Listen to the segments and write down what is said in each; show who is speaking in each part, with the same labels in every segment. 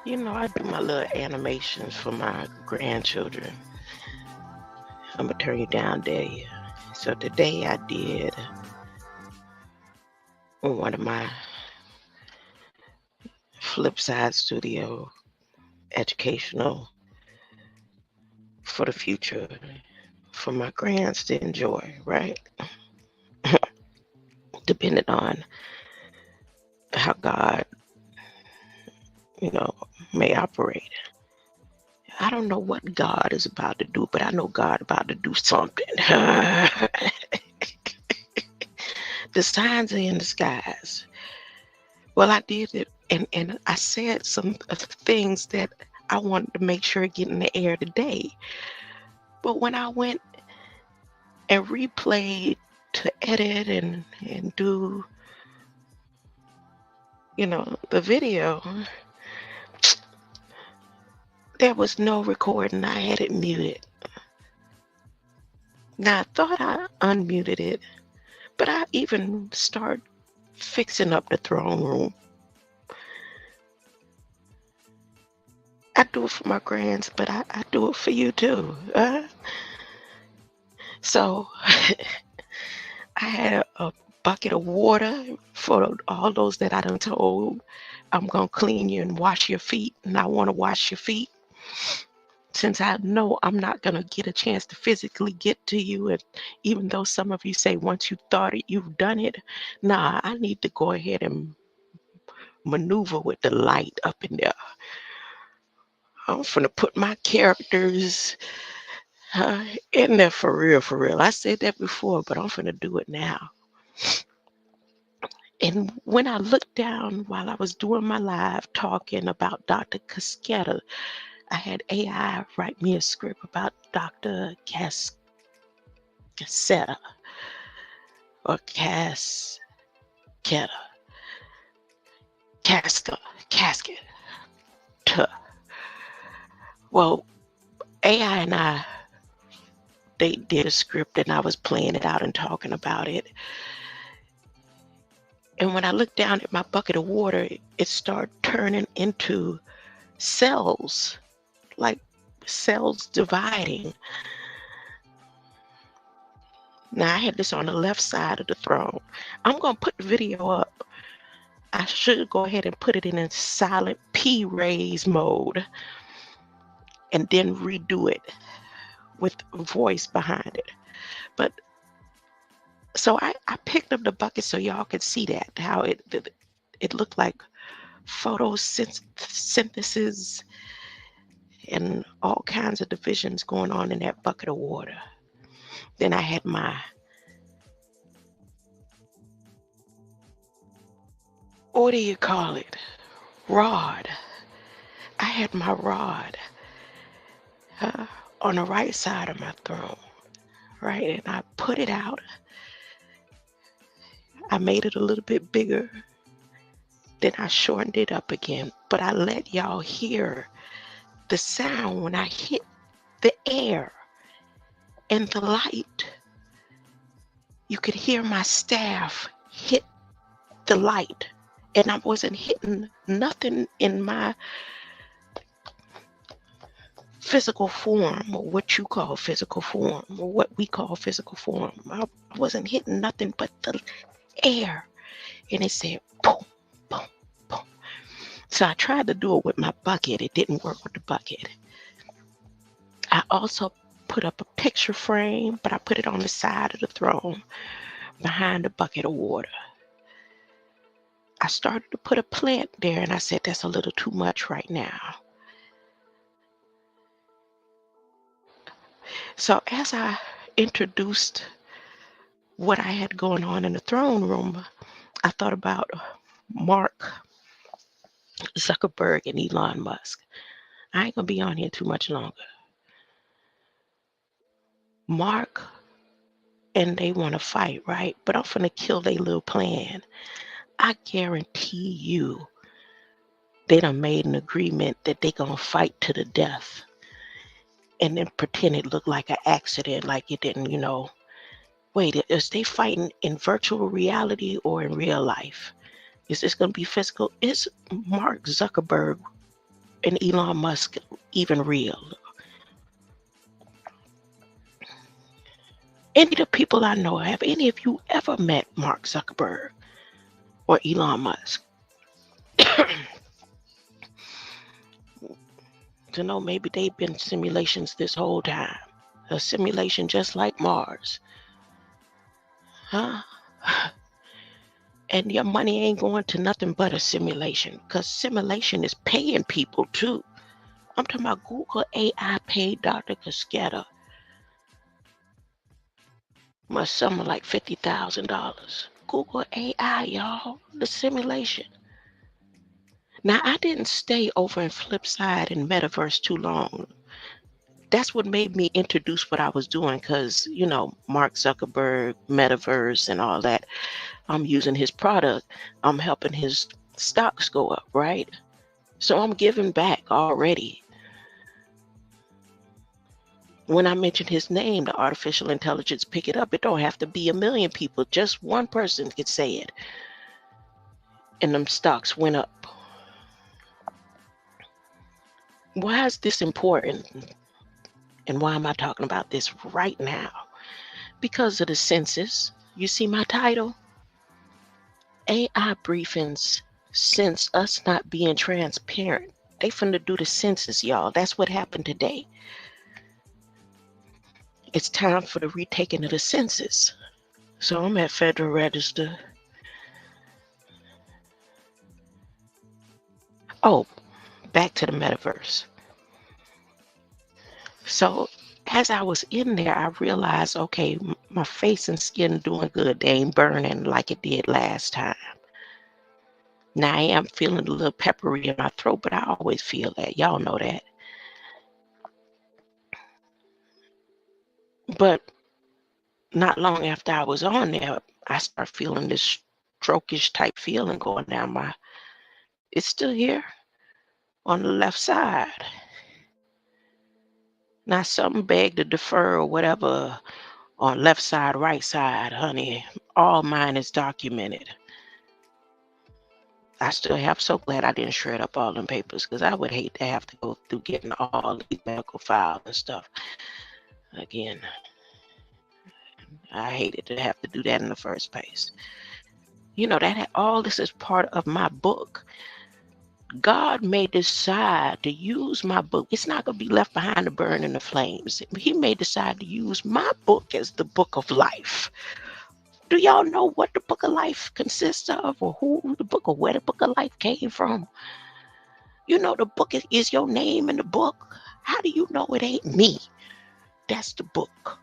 Speaker 1: You know, I do my little animations for my grandchildren. I'm gonna turn you down, dare you. So today I did one of my Flipside Studio educational for the future for my grands to enjoy, right? Depending on how God, you know, may operate. I don't know what God is about to do, but I know God about to do something. The signs are in the skies. Well, I did it, and I said some things that I wanted to make sure get in the air today. But when I went and replayed to edit and do, the video, there was no recording. I had it muted. Now, I thought I unmuted it, but I even started fixing up the throne room. I do it for my grands, but I do it for you too. So I had a bucket of water for all those that I done told I'm going to clean you and wash your feet, and I want to wash your feet. Since I know I'm not going to get a chance to physically get to you, and even though some of you say once you thought it, you've done it, nah, I need to go ahead and maneuver with the light up in there. I'm finna put my characters in there for real, for real. I said that before, but I'm finna do it now. And when I looked down while I was doing my live talking about Dr. Casquetta, I had AI write me a script about Dr. Casquetta or Casquetta. Casket. Well, AI and they did a script and I was playing it out and talking about it. And when I looked down at my bucket of water, it started turning into cells, like cells dividing. Now I had this on the left side of the throne. I'm going to put the video up. I should go ahead and put it in a silent P-raise mode and then redo it with voice behind it. But so I picked up the bucket so y'all could see that, how it looked like photosynthesis and all kinds of divisions going on in that bucket of water. Then I had my what do you call it? Rod. I had my rod on the right side of my throne, right? And I put it out. I made it a little bit bigger. Then I shortened it up again. But I let y'all hear the sound when I hit the air and the light. You could hear my staff hit the light. And I wasn't hitting nothing in my physical form, or what you call physical form, or what we call physical form. I wasn't hitting nothing but the air. And it said, boom, boom, boom. So I tried to do it with my bucket. It didn't work with the bucket. I also put up a picture frame, but I put it on the side of the throne behind the bucket of water. I started to put a plant there, and I said, that's a little too much right now. So as I introduced what I had going on in the throne room, I thought about Mark Zuckerberg and Elon Musk. I ain't gonna be on here too much longer. Mark and they want to fight, right? But I'm finna kill their little plan. I guarantee you they done made an agreement that they gonna fight to the death. and then pretend it looked like an accident, like it didn't, wait, is they fighting in virtual reality or in real life? Is this going to be physical? Is Mark Zuckerberg and Elon Musk even real? Any of the people I know, have any of you ever met Mark Zuckerberg or Elon Musk? To know maybe they've been simulations this whole time. A simulation just like Mars. Huh? And your money ain't going to nothing but a simulation, because simulation is paying people too. I'm talking about Google AI paid Dr. Cascetta my summer like $50,000. Google AI, y'all, the simulation. Now, I didn't stay over in Flipside and Metaverse too long. That's what made me introduce what I was doing, because, Mark Zuckerberg, Metaverse, and all that. I'm using his product. I'm helping his stocks go up, right? So I'm giving back already. When I mention his name, the artificial intelligence pick it up. It don't have to be a million people. Just one person could say it. And them stocks went up. Why is this important? And why am I talking about this right now? Because of the census. You see my title? AI Briefings, since us not being transparent. They finna do the census, y'all. That's what happened today. It's time for the retaking of the census. So I'm at Federal Register. Oh, back to the metaverse. So as I was in there, I realized, okay, my face and skin doing good. They ain't burning like it did last time. Now I am feeling a little peppery in my throat, but I always feel that. Y'all know that. But not long after I was on there, I started feeling this strokish type feeling going down my, it's still here on the left side. Now something begged to defer or whatever on left side, right side, honey. All mine is documented. I still have, so glad I didn't shred up all them papers, because I would hate to have to go through getting all these medical files and stuff again. I hated to have to do that in the first place. That all this is part of my book. God may decide to use my book. It's not going to be left behind to burn in the flames. He may decide to use my book as the book of life. Do y'all know what the book of life consists of, or who the book, or where the book of life came from? The book is your name in the book. How do you know it ain't me? That's the book.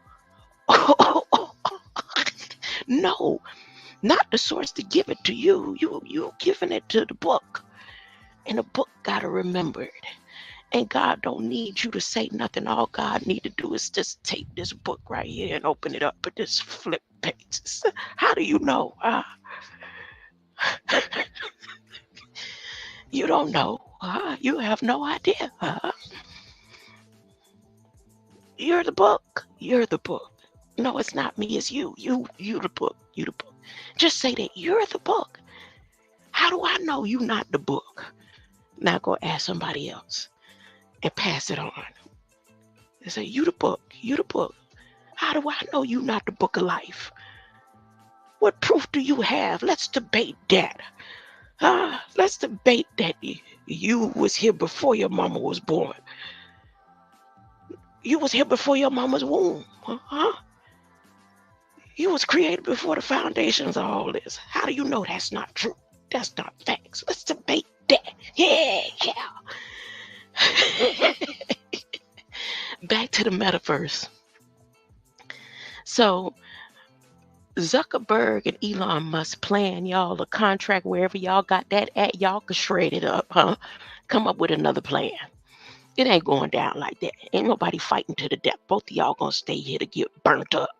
Speaker 1: No, not the source to give it to you. You giving it to the book. And the book got to remember it. And God don't need you to say nothing. All God need to do is just take this book right here and open it up and just flip pages. How do you know? You don't know. You have no idea. You're the book. You're the book. No, it's not me. It's you. You the book. You the book. Just say that you're the book. How do I know you not the book? Now go ask somebody else and pass it on. And say, you the book. You the book. How do I know you not the book of life? What proof do you have? Let's debate that. Let's debate that you was here before your mama was born. You was here before your mama's womb. You was created before the foundations of all this. How do you know that's not true? That's not facts. Let's debate that. Yeah. Back to the metaverse. So Zuckerberg and Elon Musk plan y'all a contract wherever y'all got that at. Y'all can shred it up, come up with another plan. It ain't going down like that. Ain't nobody fighting to the death. Both of y'all gonna stay here to get burnt up.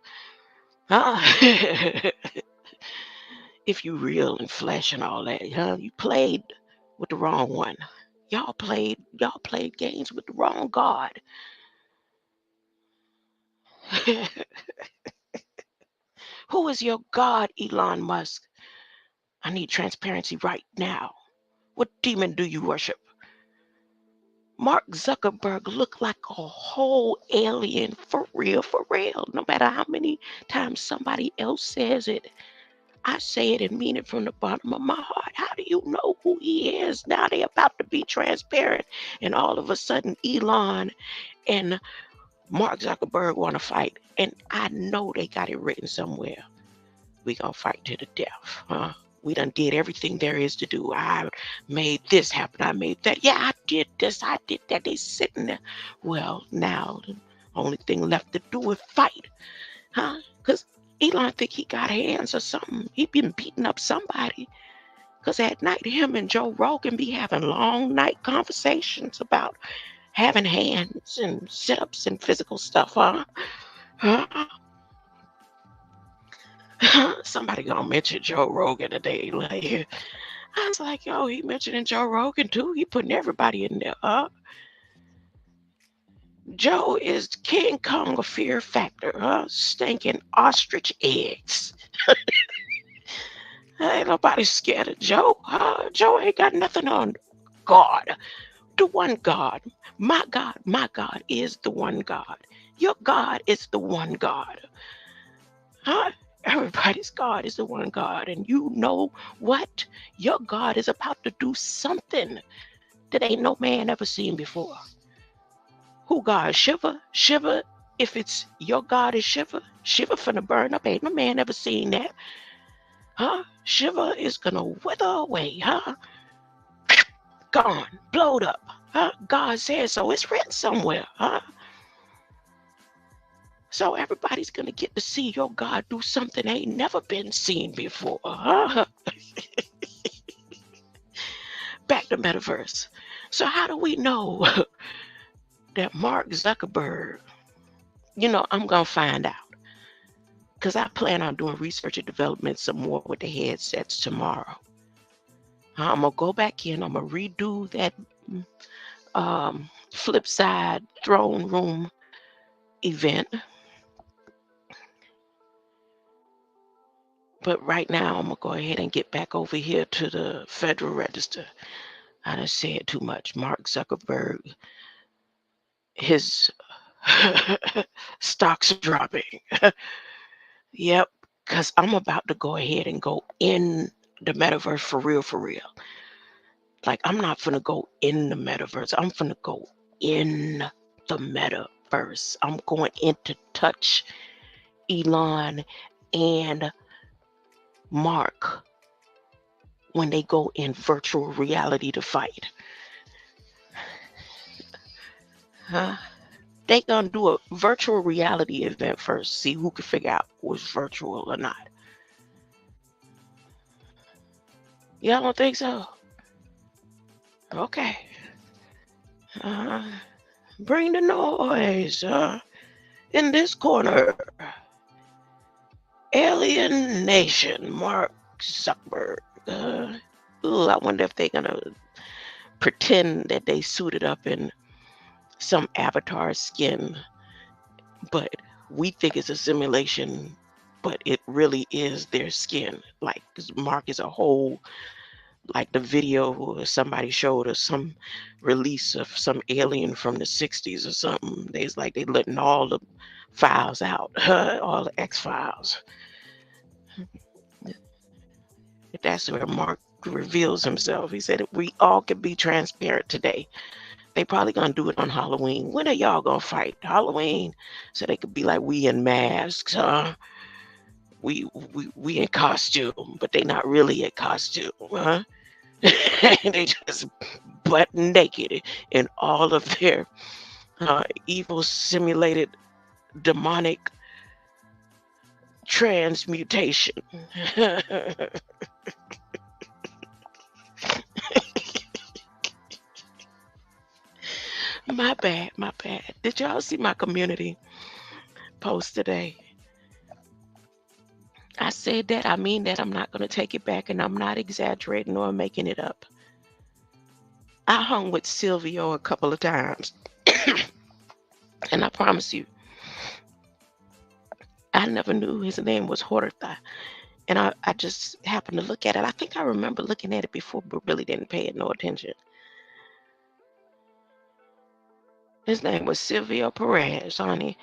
Speaker 1: If you real and flesh and all that, you played with the wrong one. Y'all played games with the wrong God. Who is your God, Elon Musk? I need transparency right now. What demon do you worship? Mark Zuckerberg looked like a whole alien for real, for real. No matter how many times somebody else says it, I say it and mean it from the bottom of my heart. How do you know who he is? Now they about to be transparent, and all of a sudden Elon and Mark Zuckerberg want to fight. And I know they got it written somewhere. We gonna fight to the death, huh? We done did everything there is to do. I made this happen. I made that. Yeah, I did this. I did that. They sitting there. Well, now the only thing left to do is fight, huh? Because Elon think he got hands or something. He been beating up somebody. Because at night, him and Joe Rogan be having long night conversations about having hands and sit-ups and physical stuff, huh? Huh? Somebody gonna mention Joe Rogan today. Like, I was like, yo, he mentioning Joe Rogan too. He putting everybody in there. Joe is King Kong of fear factor, stinking ostrich eggs. Ain't nobody scared of Joe. Joe ain't got nothing on God. The one God. My God is the one God. Your God is the one God. Huh? Everybody's God is the one God. And you know what? Your God is about to do something that ain't no man ever seen before. Who God? Shiva? Shiva, if it's your God is Shiva, Shiva finna burn up. Ain't no man ever seen that. Huh? Shiva is gonna wither away, huh? Gone, blowed up. Huh? God said so. It's written somewhere, huh? So everybody's gonna get to see your God do something ain't never been seen before, huh? Back to metaverse. So how do we know that Mark Zuckerberg, I'm gonna find out. Because I plan on doing research and development some more with the headsets tomorrow. I'm gonna go back in, I'm gonna redo that flip side throne room event. But right now, I'm going to go ahead and get back over here to the Federal Register. I done said too much. Mark Zuckerberg, his stocks dropping. Yep, because I'm about to go ahead and go in the metaverse for real, for real. Like, I'm not finna go in the metaverse. I'm finna go in the metaverse. I'm going in to touch Elon and Mark when they go in virtual reality to fight. Huh? They gonna do a virtual reality event first, see who can figure out what's virtual or not. Y'all don't think so? Okay. Bring the noise. In this corner, Alien Nation, Mark Zuckerberg. I wonder if they're gonna pretend that they suited up in some avatar skin, but we think it's a simulation, but it really is their skin. Like, 'cause Mark is a whole, like the video somebody showed us, some release of some alien from the 60s or something. It's like they letting all the files out, all the X files. That's where Mark reveals himself. He said, we all can be transparent today. They probably gonna do it on Halloween. When are y'all gonna fight? Halloween, so they could be like, we in masks, huh? We in costume, but they not really in costume, huh? They just butt naked in all of their evil simulated demonic transmutation. My bad, my bad. Did y'all see my community post today? I said that, I mean that. I'm not going to take it back, and I'm not exaggerating or making it up. I hung with Silvio a couple of times, and I promise you, I never knew his name was Horta. And I just happened to look at it. I think I remember looking at it before, but really didn't pay it no attention. His name was Silvio Perez, honey.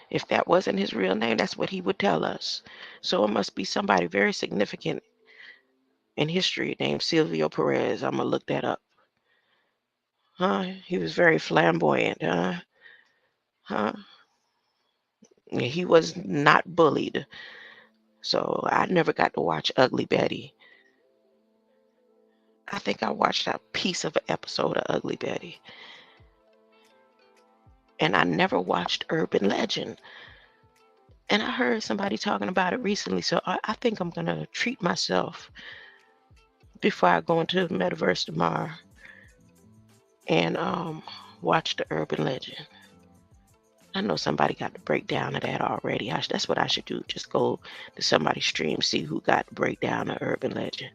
Speaker 1: If that wasn't his real name, that's what he would tell us. So it must be somebody very significant in history named Silvio Perez. I'm gonna look that up. Huh? He was very flamboyant, huh? Huh? Yeah, he was not bullied. So I never got to watch Ugly Betty. I think I watched a piece of an episode of Ugly Betty. And I never watched Urban Legend. And I heard somebody talking about it recently, so I think I'm gonna treat myself before I go into the metaverse tomorrow and watch the Urban Legend. I know somebody got the breakdown of that already. That's what I should do. Just go to somebody's stream, see who got the breakdown of Urban Legend.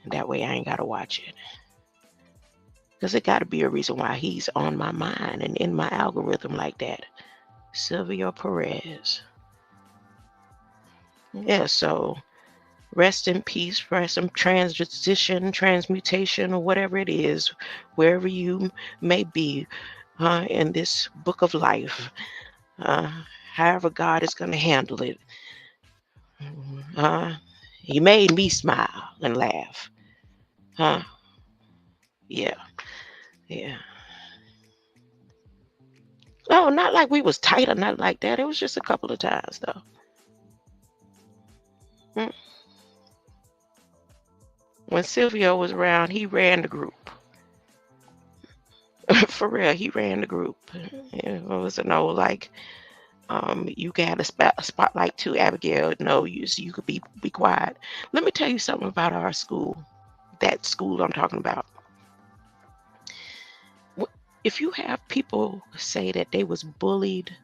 Speaker 1: That way I ain't gotta watch it. Because it gotta be a reason why he's on my mind and in my algorithm like that. Silvio Perez. Yeah, so rest in peace for some transition, transmutation, or whatever it is, wherever you may be in this book of life. Uh, However God is going to handle it. Uh, he made me smile and laugh. Huh? Yeah, yeah. Oh, not like we was tight or not like that. It was just a couple of times though. Mm. When Silvio was around, he ran the group. For real, he ran the group. It was an old like, you got a spotlight too, Abigail. No, you could be quiet. Let me tell you something about our school. That school I'm talking about. If you have people say that they was bullied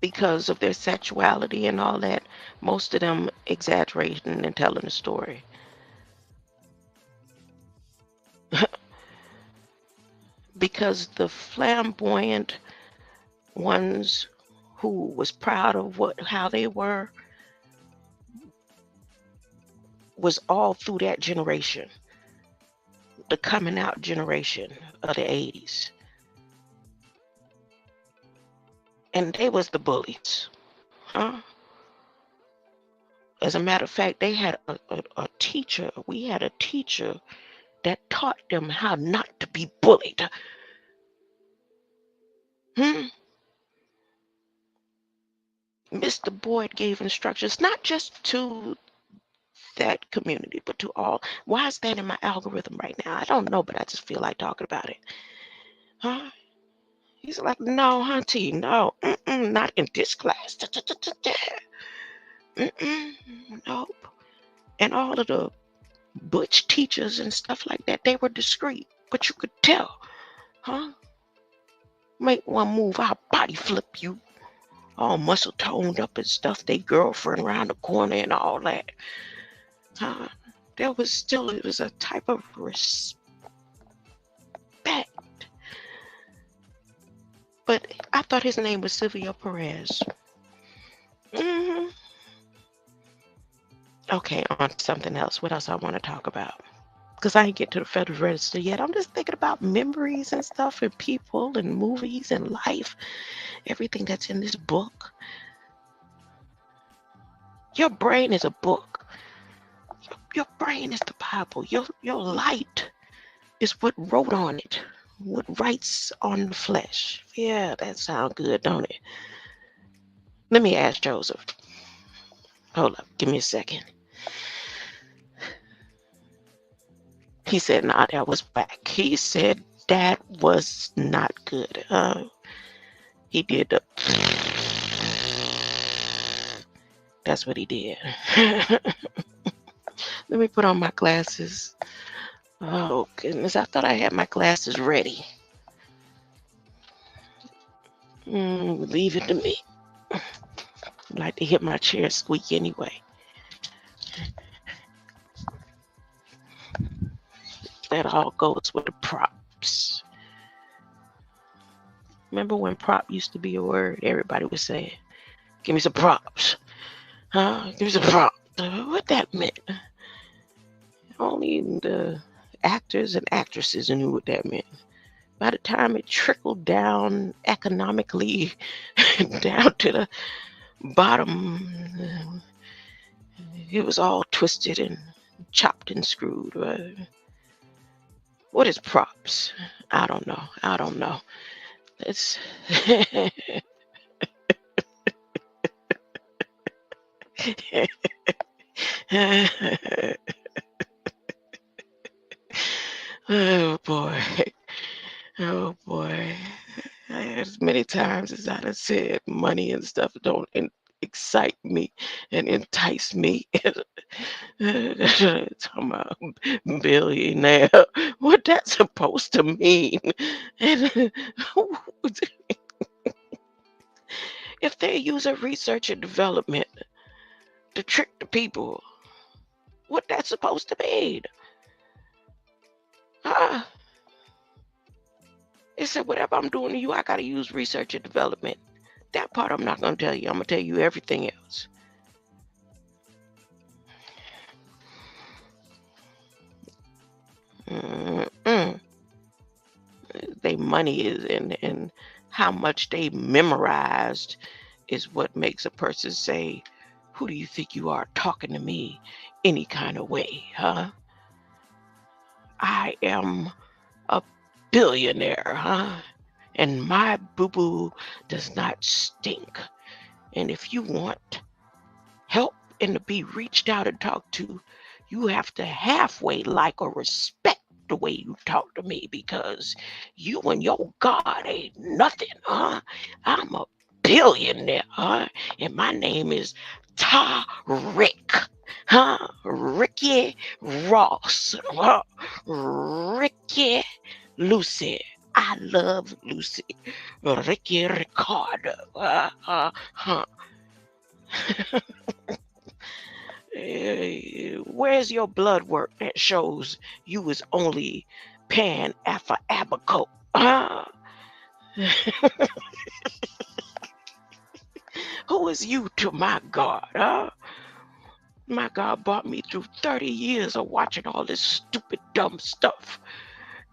Speaker 1: because of their sexuality and all that, most of them exaggerating and telling a story. Because the flamboyant ones who was proud of how they were was all through that generation, the coming out generation of the 80s. And they was the bullies. Huh? As a matter of fact, they had a teacher. We had a teacher that taught them how not to be bullied. Hmm? Mr. Boyd gave instructions not just to that community, but to all. Why is that in my algorithm right now? I don't know, but I just feel like talking about it. Huh? He's like, no, Hunty, no, not in this class. Nope. And all of the butch teachers and stuff like that, they were discreet, but you could tell, huh? Make one move, I'll body flip you. All muscle toned up and stuff, they girlfriend around the corner and all that. There was still, it was a type of respect. But I thought his name was Silvio Perez. hmm Okay, on to something else. What else I want to talk about? Because I ain't get to the Federal Register yet. I'm just thinking about memories and stuff and people and movies and life. Everything that's in this book. Your brain is a book. Your brain is the Bible. Your light is what wrote on it. What writes on the flesh. Yeah, that sounds good, don't it? Let me ask Joseph. Hold up. Give me a second. He said, nah, that was whack. He said that was not good. He did the... That's what he did. Let me put on my glasses. Oh, goodness. I thought I had my glasses ready. Leave it to me. I like to hear my chair squeak anyway. That all goes with the props. Remember when prop used to be a word? Everybody would say, "Give me some props." Huh? Give me some props. What that meant? Only the actors and actresses knew what that meant. By the time it trickled down economically down to the bottom, it was all twisted and chopped and screwed. What is props? I don't know. I don't know. It's oh boy. Oh boy. As many times as I done said, money and stuff don't excite me and entice me. Talking about billionaire. What that's supposed to mean? And if they use a research and development to trick the people, what that's supposed to mean? Ah, it said whatever I'm doing to you, I gotta use research and development. That part I'm not gonna tell you. I'm gonna tell you everything else. Mm-mm. They money is and how much they memorized is what makes a person say, "Who do you think you are talking to me any kind of way, huh? I am a billionaire, huh? And my boo boo does not stink. And if you want help and to be reached out and talked to, you have to halfway like or respect the way you talk to me because you and your God ain't nothing, huh? I'm a billionaire, huh? And my name is Tariq, huh? Ricky Ross, huh? Ricky Lucy. I love Lucy. Ricky Ricardo. Where's your blood work that shows you was only pan after abaco? Who is you to my God? My God brought me through 30 years of watching all this stupid, dumb stuff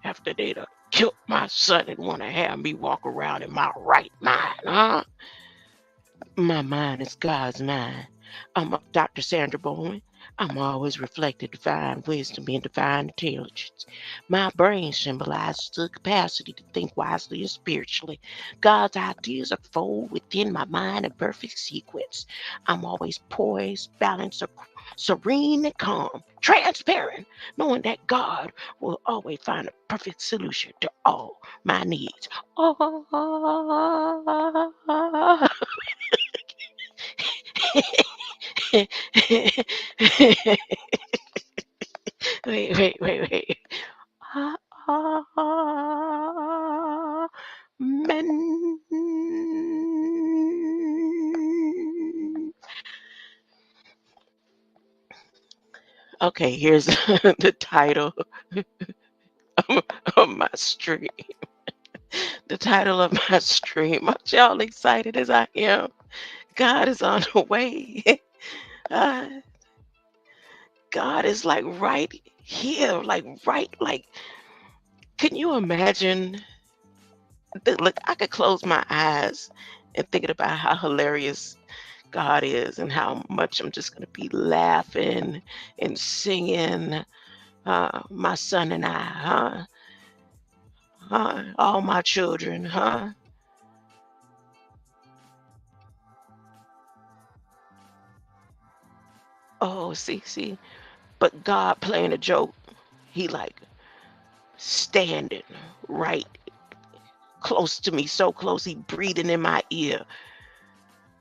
Speaker 1: after they'd have killed my son and want to have me walk around in my right mind, My mind is God's mind. I'm Dr. Sandra Bowman. I'm always reflecting divine wisdom and divine intelligence. My brain symbolizes the capacity to think wisely and spiritually. God's ideas unfold within my mind in perfect sequence. I'm always poised, balanced, serene, and calm, transparent, knowing that God will always find a perfect solution to all my needs. Wait. Ah, men. Okay, here's the title of, of my stream. The title of my stream. Aren't y'all excited as I am? God is on the way. Uh, God is like right here, like, can you imagine? Look, I could close my eyes and thinking about how hilarious God is and how much I'm just going to be laughing and singing. My son and I, all my children, Oh, see. But God playing a joke. He like standing right close to me, so close, he breathing in my ear,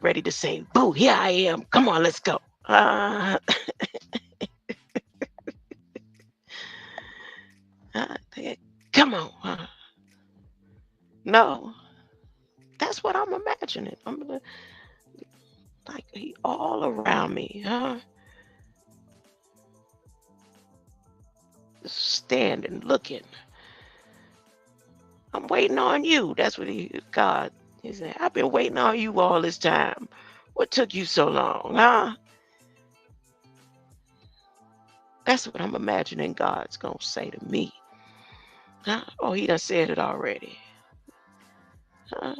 Speaker 1: ready to say, "Boo, here I am. Come on, let's go." Uh, uh, Come on. No, that's what I'm imagining. Like he all around me, standing, looking. I'm waiting on you. That's what God is saying. I've been waiting on you all this time. What took you so long, huh? That's what I'm imagining God's going to say to me. Huh? Oh, he done said it already. Huh?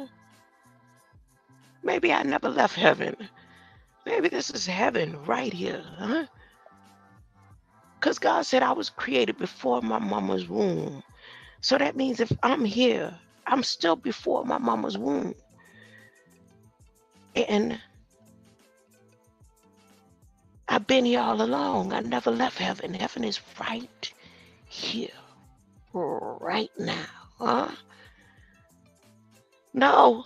Speaker 1: Maybe I never left heaven. Maybe this is heaven right here. Huh? Because God said I was created before my mama's womb. So that means if I'm here, I'm still before my mama's womb. And I've been here all along. I never left heaven. Heaven is right here, right now. Huh? No.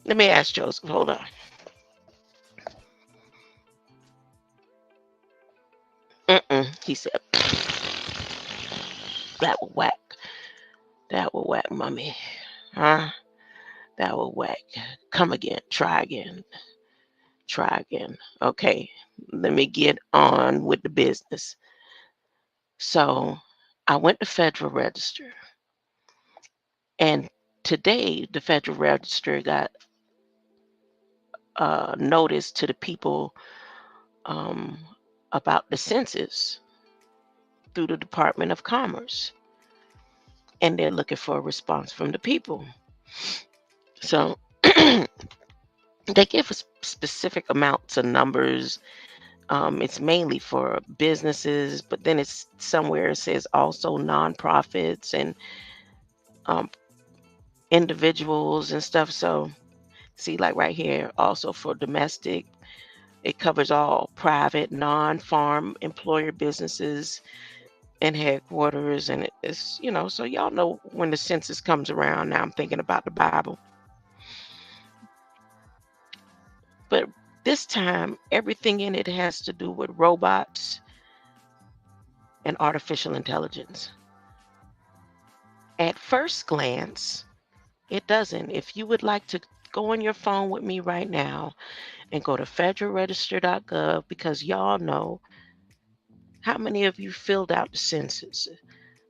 Speaker 1: Let me ask Joseph. Hold on. He said, that will whack. That will whack, mommy. Huh? That will whack. Come again. Try again. Try again. Okay. Let me get on with the business. So I went to Federal Register. And today, the Federal Register got notice to the people um, about the census through the Department of Commerce. And they're looking for a response from the people. So they give us specific amounts of numbers. It's mainly for businesses, but then it's somewhere it says also nonprofits and um, individuals and stuff. So see, like right here, also for domestic, it covers all private, non-farm employer businesses and headquarters. And it's, so y'all know when the census comes around, now I'm thinking about the Bible. But this time, everything in it has to do with robots and artificial intelligence. At first glance, it doesn't. If you would like to go on your phone with me right now and go to federalregister.gov, because y'all know, how many of you filled out the census?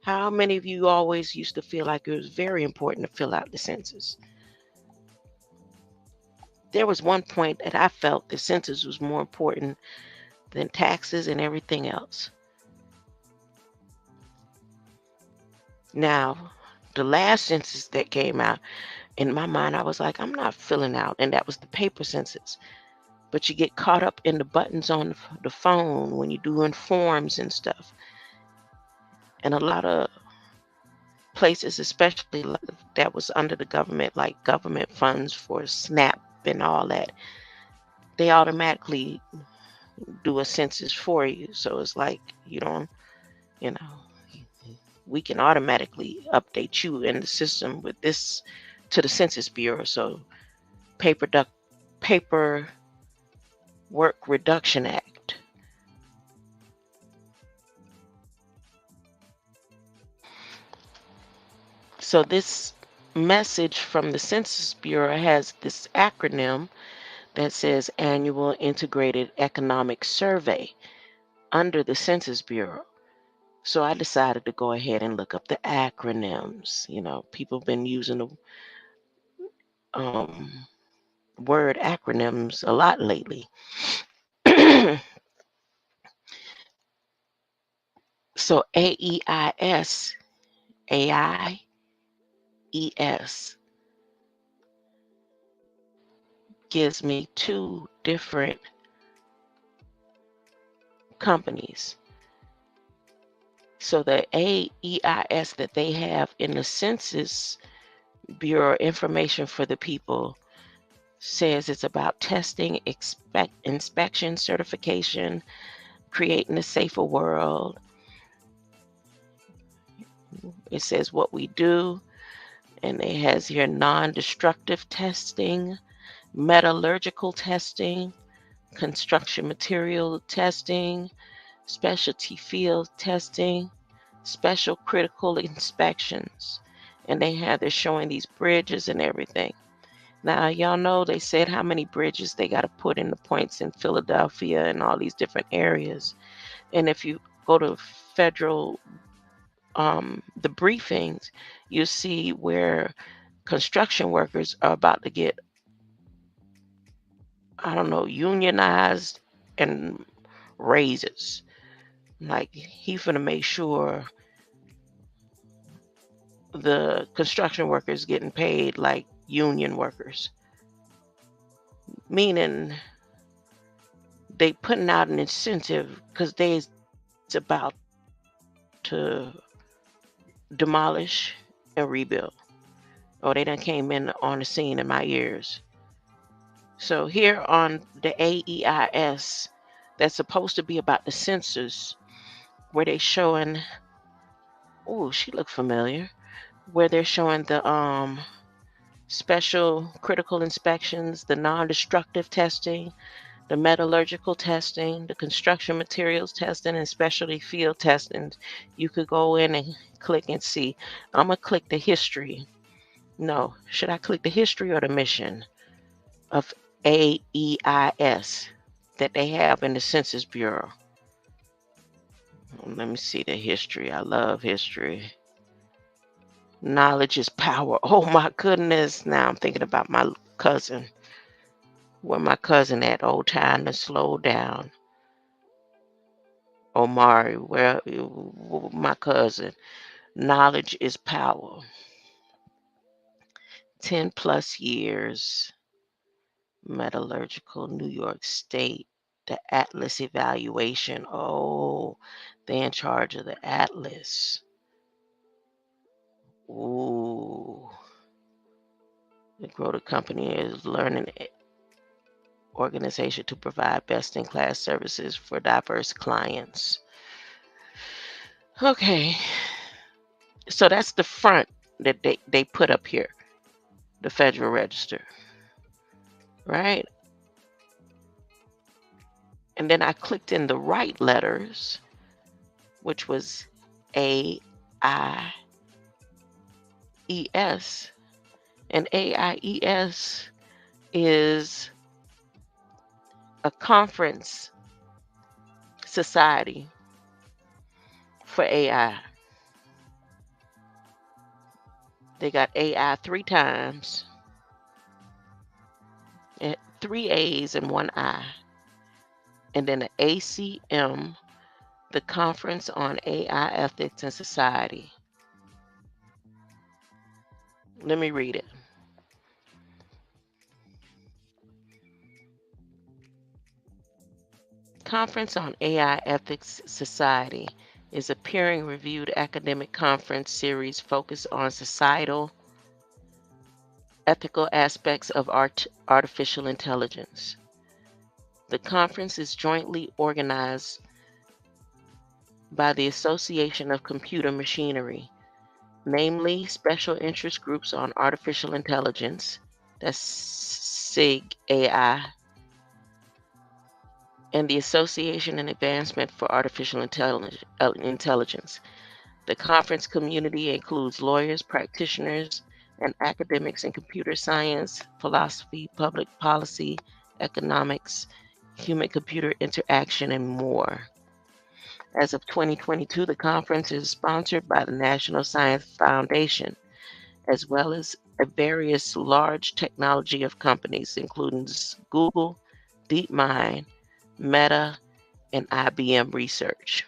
Speaker 1: How many of you always used to feel like it was very important to fill out the census? There was one point that I felt the census was more important than taxes and everything else. Now, the last census that came out, in my mind, I was like, I'm not filling out. And that was the paper census. But you get caught up in the buttons on the phone when you're doing forms and stuff. And a lot of places, especially that was under the government, like government funds for SNAP and all that, they automatically do a census for you. So it's like, you know, we can automatically update you in the system with this to the Census Bureau. So Paper Work Reduction Act. So this message from the Census Bureau has this acronym that says Annual Integrated Economic Survey under the Census Bureau. So I decided to go ahead and look up the acronyms. People have been using the word acronyms a lot lately. So AEIS, AIES gives me two different companies. So the AEIS that they have in the Census Bureau information for the people says it's about testing, inspection, certification, creating a safer world. It says what we do, and it has here non-destructive testing, metallurgical testing, construction material testing, specialty field testing, special critical inspections. And they're showing these bridges and everything. Now, y'all know they said how many bridges they got to put in the points in Philadelphia and all these different areas. And if you go to federal the briefings, you see where construction workers are about to get, I don't know, unionized and raises. Like he finna make sure the construction workers getting paid like union workers, meaning they putting out an incentive because they's about to demolish and rebuild. Oh, they done came in on the scene in my ears. So here on the AEIS, that's supposed to be about the census, where they showing, oh, she looked familiar, where they're showing the special critical inspections, the non-destructive testing, the metallurgical testing, the construction materials testing, and specialty field testing. You could go in and click and see. I'm going to click the history. No, should I click the history or the mission of AEIS that they have in the Census Bureau? Let me see the history. I love history. Knowledge is power. Oh my goodness. Now I'm thinking about my cousin. Where my cousin at? Old time to slow down. Omari, where my cousin. Knowledge is power. 10 plus years. Metallurgical, New York State. The Atlas evaluation. Oh, they in charge of the Atlas. Ooh. The grow the company is learning organization to provide best-in-class services for diverse clients. Okay, so that's the front that they put up here, the Federal Register, right? And then I clicked in the right letters, which was AIES. And AIES is a conference society for AI. They got AI 3 times, 3 A's and 1 I. And then the ACM, the Conference on AI Ethics and Society. Let me read it. Conference on AI Ethics Society is a peer-reviewed academic conference series focused on societal ethical aspects of artificial intelligence. The conference is jointly organized by the Association of Computer Machinery, namely special interest groups on artificial intelligence, that's SIG AI, and the Association and Advancement for Artificial Intelligence. The conference community includes lawyers, practitioners, and academics in computer science, philosophy, public policy, economics, human-computer interaction, and more. As of 2022, the conference is sponsored by the National Science Foundation, as well as various large technology of companies, including Google, DeepMind, Meta, and IBM Research.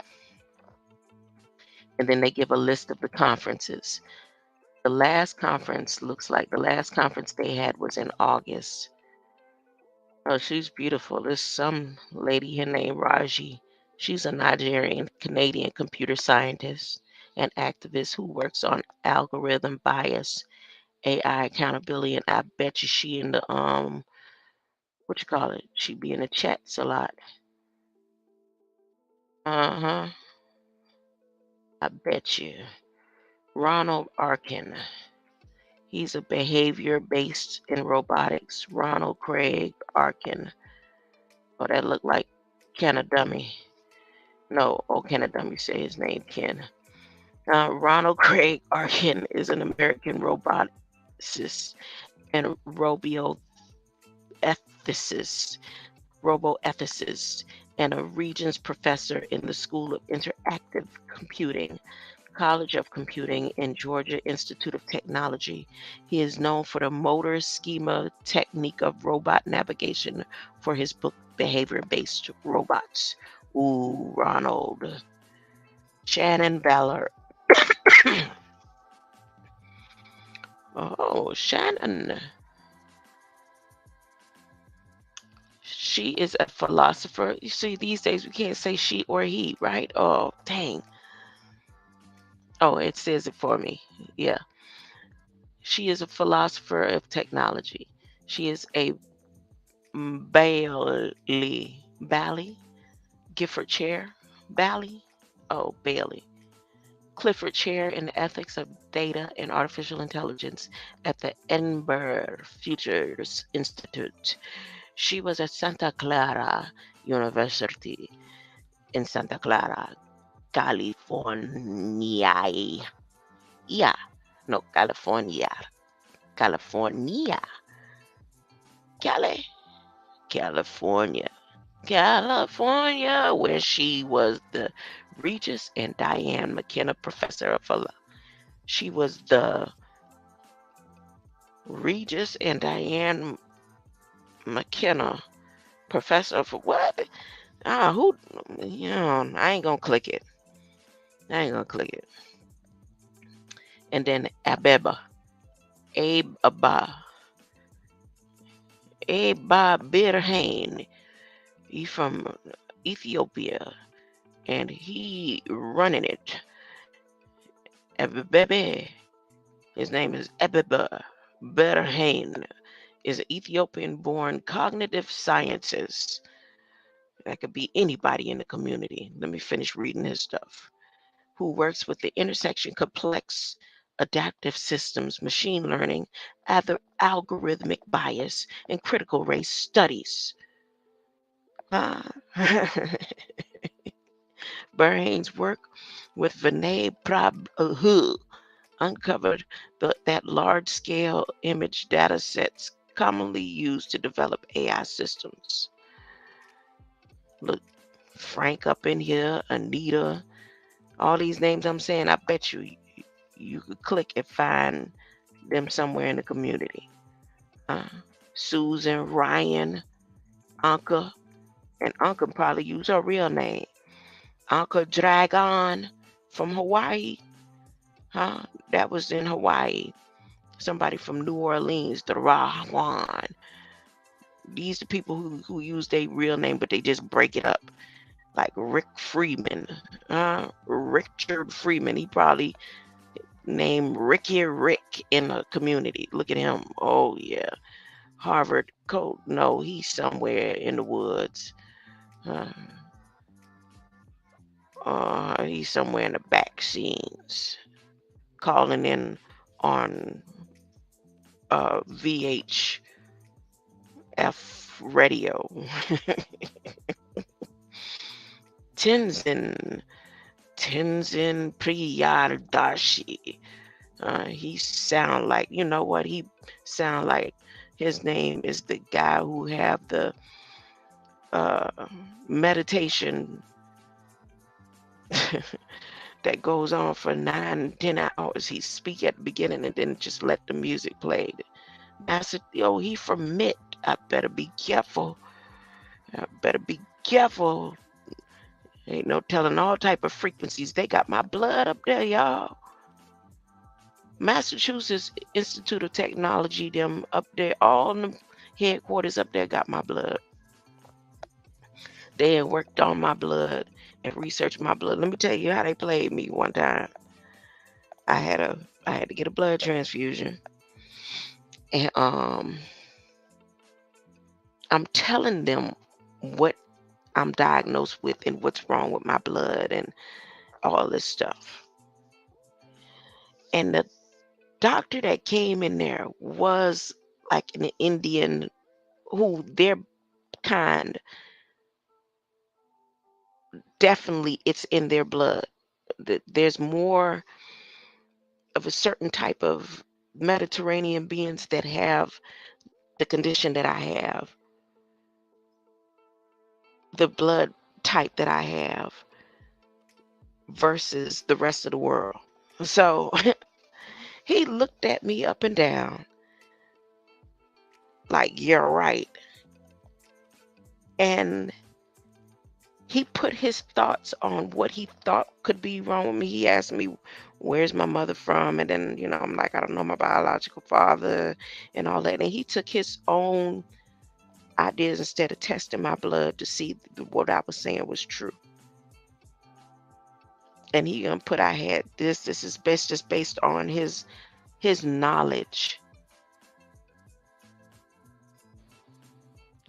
Speaker 1: And then they give a list of the conferences. The last conference looks like the last conference they had was in August. Oh, she's beautiful. There's some lady here named Raji. She's a Nigerian Canadian computer scientist and activist who works on algorithm bias, AI accountability, and I bet you she in the what you call it? She be in the chats a lot. Uh-huh. I bet you. Ronald Arkin. He's a behavior based in robotics. Ronald Craig Arkin. Oh, that looked like Ken a dummy. No, oh, Ken a dummy say his name Ken. Ronald Craig Arkin is an American roboticist and roboethicist, roboethicist, and a Regents professor in the School of Interactive Computing, College of Computing and Georgia Institute of Technology. He is known for the motor schema technique of robot navigation for his book Behavior-Based Robots. Ooh, Ronald. Shannon Ballard. Oh, Shannon. She is a philosopher. You see, these days we can't say she or he, right? Oh, dang. Oh, it says it for me. Yeah. She is a philosopher of technology. She is a Bailey Gifford Chair. Bailey? Oh, Bailey. Clifford Chair in the Ethics of Data and Artificial Intelligence at the Edinburgh Futures Institute. She was at Santa Clara University in Santa Clara, California. Yeah, no, California. California. Cali. California. California, where she was the Regis and Diane McKenna Professor of Philosophy. She was the Regis and Diane McKenna Professor of what? Who? I ain't gonna click it. I ain't gonna click it. And then Abeba, Abba Birhane. He from Ethiopia, and he running it. Ebebe. His name is Ebebe Birhane. Is an Ethiopian-born cognitive sciences. That could be anybody in the community. Let me finish reading his stuff. Who works with the intersection complex adaptive systems, machine learning, algorithmic bias, and critical race studies. Burhane's work with Vinay Prabhu uncovered that large-scale image data sets commonly used to develop AI systems. Look, Frank up in here, Anita, all these names I'm saying, I bet you could click and find them somewhere in the community. Susan, Ryan, Anka, and Anka probably use her real name. Anka Dragon from Hawaii. That was in Hawaii. Somebody from New Orleans, the Rawan. These are people who use their real name, but they just break it up. Like Rick Freeman. Richard Freeman. He probably named Ricky Rick in the community. Look at him. Oh, yeah. Harvard Code. No, he's somewhere in the woods. He's somewhere in the back scenes. Calling in on VHF radio. Tenzin Priyadashi. He sound like, you know what? He sound like his name is the guy who have the meditation that goes on for 9-10 hours. He speak at the beginning and then just let the music play. I said, yo, he from MIT. I better be careful. Ain't no telling all type of frequencies. They got my blood up there, y'all. Massachusetts Institute of Technology, them up there, all the headquarters up there got my blood. They had worked on my blood and researched my blood. Let me tell you how they played me one time. I had to get a blood transfusion. And I'm telling them what I'm diagnosed with and what's wrong with my blood and all this stuff. And the doctor that came in there was like an Indian who their kind, definitely it's in their blood. There's more of a certain type of Mediterranean beings that have the condition that I have, the blood type that I have, versus the rest of the world. So he looked at me up and down like, you're right. And he put his thoughts on what he thought could be wrong with me. He asked me, where's my mother from? And then, I'm like, I don't know my biological father and all that. And he took his own ideas instead of testing my blood to see what I was saying was true. And he put I had this is best just based on his knowledge.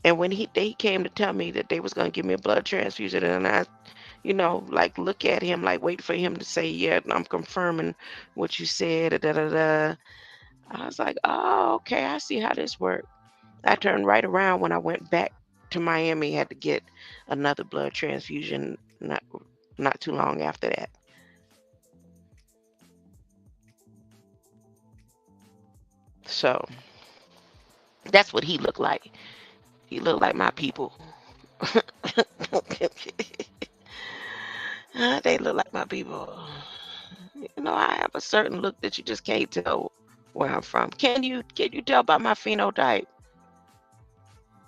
Speaker 1: And when they came to tell me that they was gonna give me a blood transfusion, and I, like look at him, like wait for him to say, yeah, I'm confirming what you said, da da da. I was like, oh, okay, I see how this works. I turned right around when I went back to Miami, had to get another blood transfusion not too long after that. So that's what he looked like. He looked like my people. They look like my people. I have a certain look that you just can't tell where I'm from. Can you tell by my phenotype?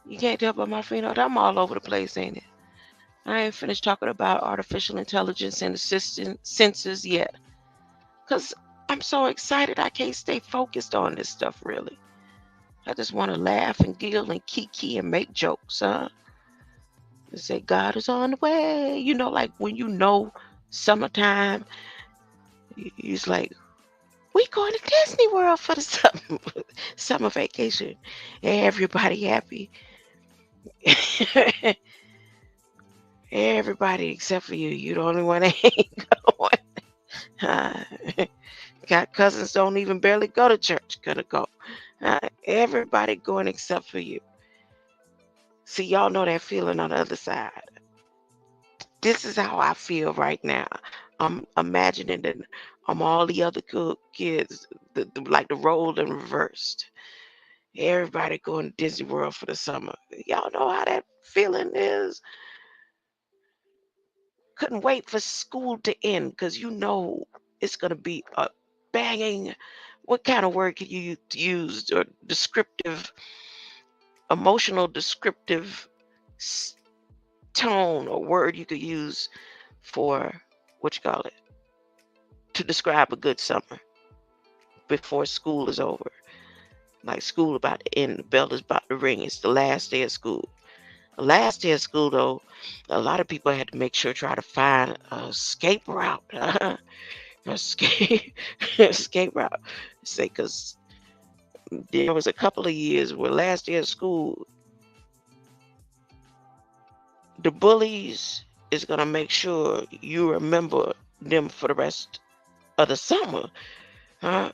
Speaker 1: You can't tell by my phenotype. I'm all over the place, ain't it? I ain't finished talking about artificial intelligence and assistant senses yet. Cause I'm so excited I can't stay focused on this stuff really. I just want to laugh and giggle and kiki and make jokes, huh? And say God is on the way. Like when summertime, it's like, we going to Disney World for the summer vacation. Everybody happy. Everybody except for you. You the only one that ain't going. Uh, got cousins don't even barely go to church. Gonna go. Everybody going except for you. See, y'all know that feeling on the other side. This is how I feel right now. I'm imagining that I'm all the other cool kids, like the role in reversed. Everybody going to Disney World for the summer. Y'all know how that feeling is. Couldn't wait for school to end because it's going to be a banging. What kind of word could you use? Or descriptive, emotional, descriptive tone or word you could use for what you call it to describe a good summer before school is over. Like school about to end, the bell is about to ring. It's the last day of school. The last day of school, though, a lot of people had to make sure try to find a escape route. escape escape route. Say, because there was a couple of years where last day of school, the bullies is gonna make sure you remember them for the rest of the summer. Huh?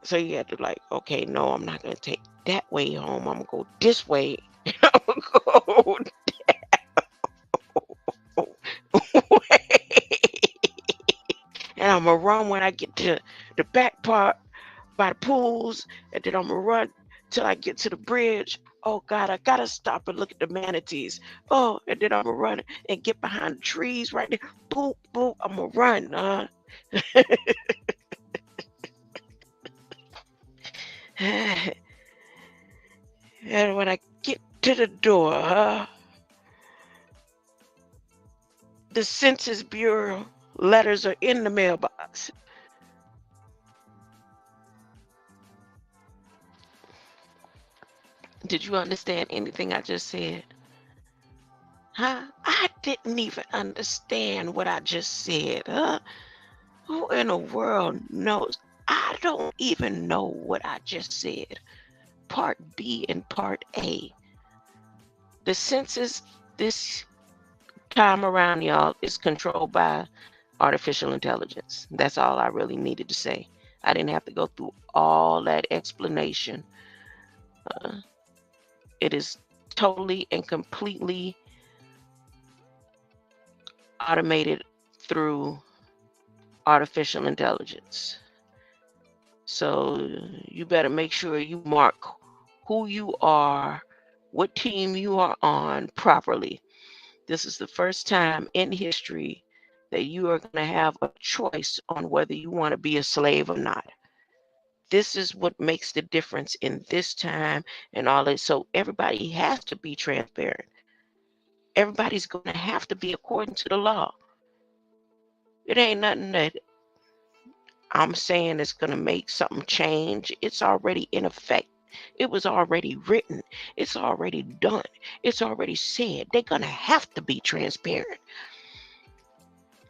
Speaker 1: So you had to like, okay, no, I'm not gonna take that way home. I'm gonna go this way. I'm gonna go and I'm gonna run when I get to the back part by the pools, and then I'm gonna run till I get to the bridge. Oh God, I gotta stop and look at the manatees. Oh, and then I'm gonna run and get behind the trees right there. Boop, boop, I'm gonna run. And when I get to the door, the Census Bureau letters are in the mailbox. Did you understand anything I just said? Huh? I didn't even understand what I just said. Huh? Who in the world knows? I don't even know what I just said. Part B and Part A. The census this time around, y'all, is controlled by artificial intelligence. That's all I really needed to say. I didn't have to go through all that explanation. Uh, it is totally and completely automated through artificial intelligence. So you better make sure you mark who you are, what team you are on properly. This is the first time in history that you are going to have a choice on whether you want to be a slave or not. This is what makes the difference in this time and all that. So everybody has to be transparent. Everybody's going to have to be according to the law. It ain't nothing that I'm saying is going to make something change. It's already in effect. It was already written. It's already done. It's already said. They're going to have to be transparent.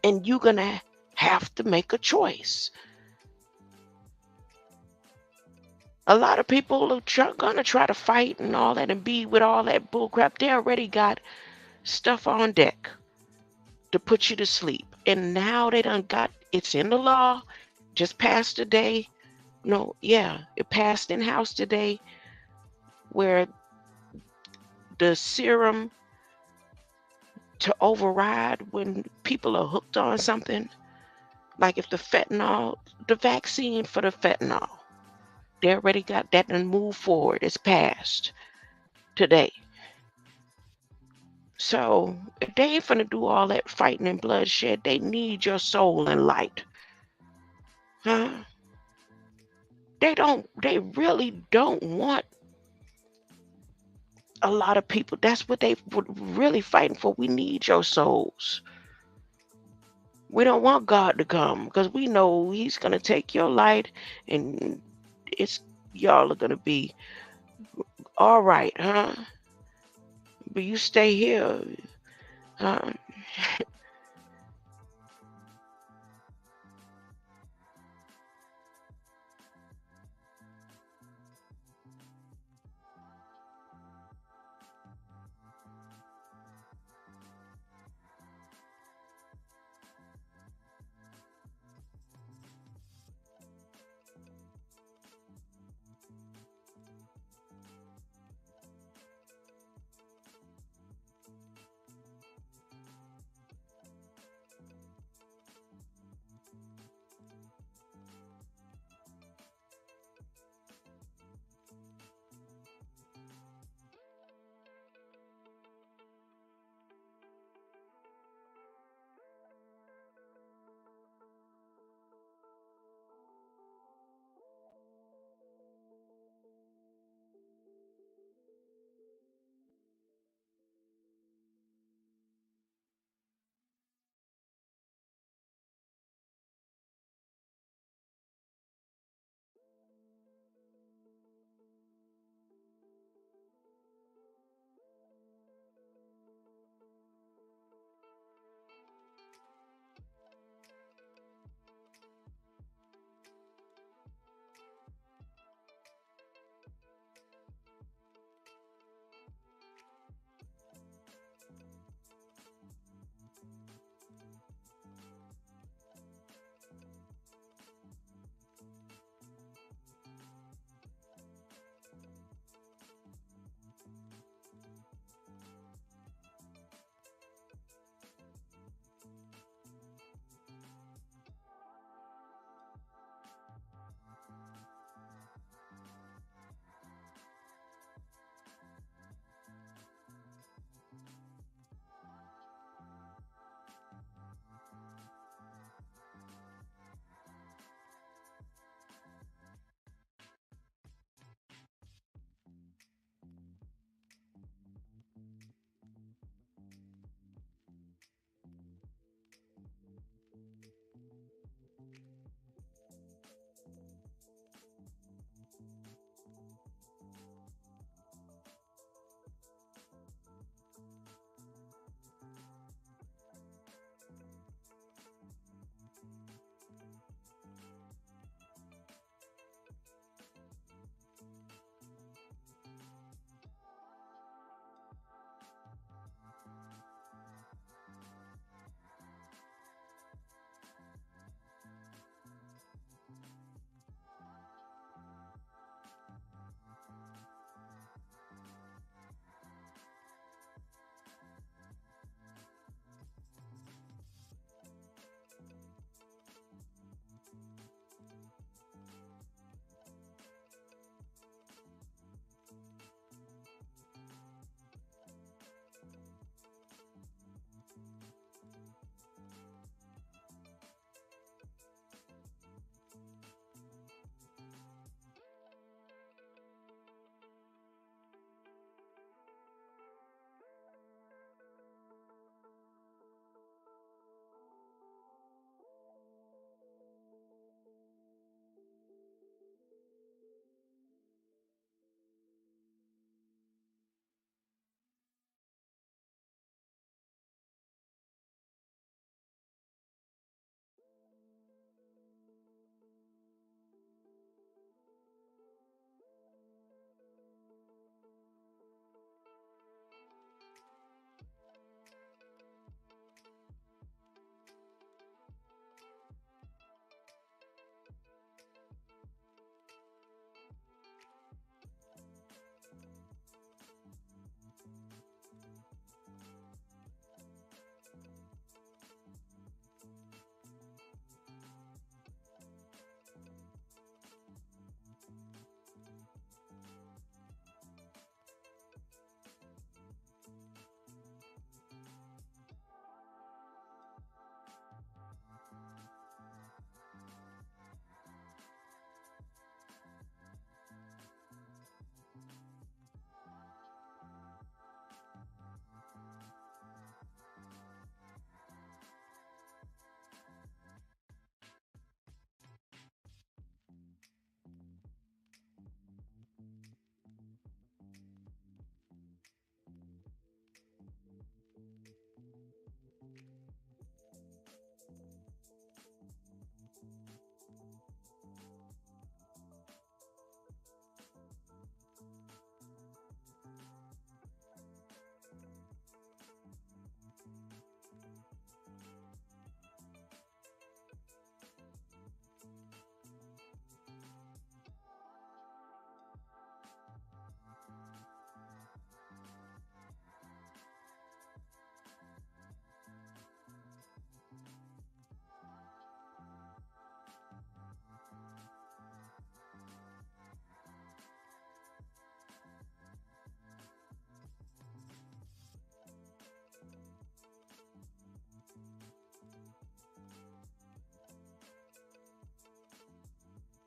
Speaker 1: And you're going to have to make a choice. A lot of people are going to try to fight and all that and be with all that bullcrap. They already got stuff on deck to put you to sleep. And now they done got, it's in the law, just passed today. No, yeah, it passed in House today where the serum to override when people are hooked on something, like if the fentanyl, the vaccine for the fentanyl, they already got that and move forward. It's passed today. So if they ain't finna do all that fighting and bloodshed, they need your soul and light. Huh? They really don't want a lot of people. That's what they were really fighting for. We need your souls. We don't want God to come because we know He's gonna take your light and it's y'all are gonna be all right, huh? But you stay here, huh?